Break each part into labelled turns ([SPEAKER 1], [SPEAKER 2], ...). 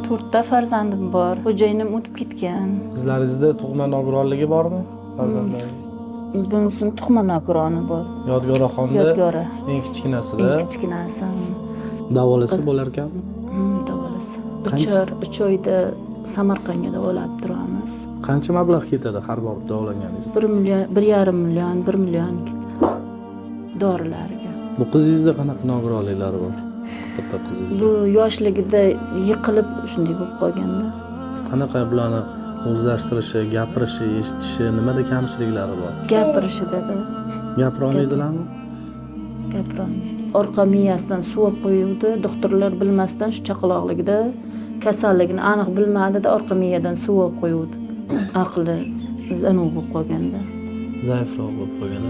[SPEAKER 1] 4ta farzandim bor. Xo'jayinim o'tib ketgan.
[SPEAKER 2] Qizlaringizda tug'ma nogironligi bormi? Farzandlaringiz?
[SPEAKER 1] Bunisini tug'ma nogironi bor.
[SPEAKER 2] Yodgoraxonda
[SPEAKER 1] Yodgora.
[SPEAKER 2] eng kichkinasida.
[SPEAKER 1] Eng kichkinasi.
[SPEAKER 2] Davolasa bo'lar ekanmi?
[SPEAKER 1] Davolasi.
[SPEAKER 2] Qancha?
[SPEAKER 1] 3 oyda Samarqandga davolab turamiz.
[SPEAKER 2] Qancha mablag' ketadi har bor davolanganingizda?
[SPEAKER 1] 1 million, 1,5 million, 1 million dorilarga.
[SPEAKER 2] Bu qizingizda qanaqa nogironliklari bor? Bitta qizingizda.
[SPEAKER 1] Bu yoshligida yiqilib shunday bo'lib qolganda.
[SPEAKER 2] Qanaqa bularni o'zlashtirishi, gapirishi, eshitishi, nimada kamchiliklari bor?
[SPEAKER 1] Gapirishida
[SPEAKER 2] Gapira olmaydilarmi?
[SPEAKER 1] gapirolmaydi. Orqa miyasidan suv olib qo'yuvdi. Doktorlar bilmasdan shu chaqaloqligida kasalligini aniq bilmadida orqa miyadan suv olib qo'yuvdi. Aqli zanuv bo'lib qolganda.
[SPEAKER 2] Zaifroq bo'lib qolgan.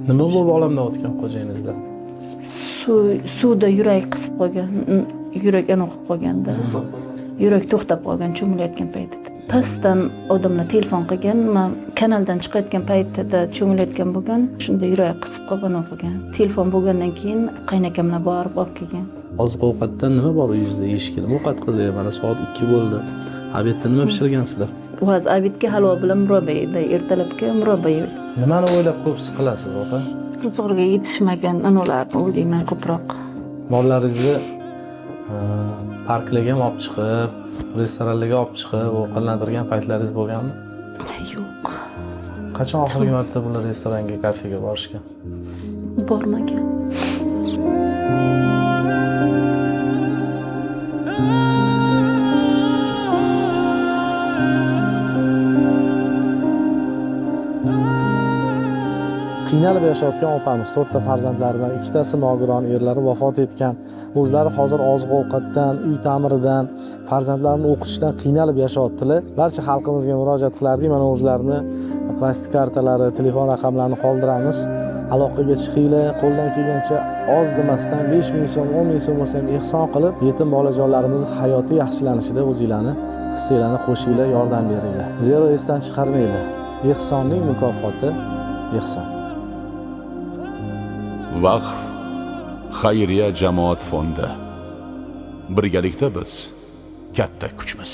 [SPEAKER 2] Nima bo'lib olamdan o'tgan xo'jayinizda?
[SPEAKER 1] Suvda yurak qisib qolgan, yurak aniq qilib qolganda. Yurak to'xtab qolgan cho'milayotgan paytida. Pastdan odamlar telefon qilgan, men kanaldan chiqayotgan paytida cho'milayotgan bo'lgan, shunda yurak qisib qolgan o'qigan. Telefon bo'lgandan keyin qaynakamlar borib olib kelgan.
[SPEAKER 2] Oziq-ovqatdan nima bor uyingizda yeyishga? Ovqat qildi, mana soat 2 bo'ldi. Obedda nima pishirgansizlar?
[SPEAKER 1] Vaz obedga halvo bilan murabba, ertalabga murabba yeydi.
[SPEAKER 2] Nimani o'ylab ko'p siqilasiz, opa?
[SPEAKER 1] Huzurga yetishmagan analarni o'ylayman ko'proq.
[SPEAKER 2] Bolalarimizni parklarga olib chiqib, restoranlarga olib chiqib, ovqatlantirgan paytlaringiz bo'lganmi?
[SPEAKER 1] Yo'q.
[SPEAKER 2] Qachon oxirgi marta bular restoranga, kafega borishgan?
[SPEAKER 1] Bormagan.
[SPEAKER 2] Qiynalib yashayotgan opamiz 4 ta farzandlari bilan 2 tasi nogiron, erlari vafot etgan. O'zlari hozir oziq-ovqatdan, uy ta'miridan, farzandlarini o'qitishdan qiynalib yashayaptilar. Barcha xalqimizga murojaat qilardik. Mana o'zlarini plastik kartalari, telefon raqamlarini qoldiramiz. Aloqaga chiqinglar, qo'ldan kelgancha oz demasdan 5 ming so'm, 10 ming so'm bo'lsa ham ehson qilib, yetim bolajonlarimizning hayoti yaxshilanishida o'zinglarni hissinglarni qo'shinglar, yordam beringlar. Zero esdan chiqarmanglar. Ehsonning mukofoti ehson.
[SPEAKER 3] Vaqf xayriya jamoat fondi. Birgalikda biz katta kuchmiz.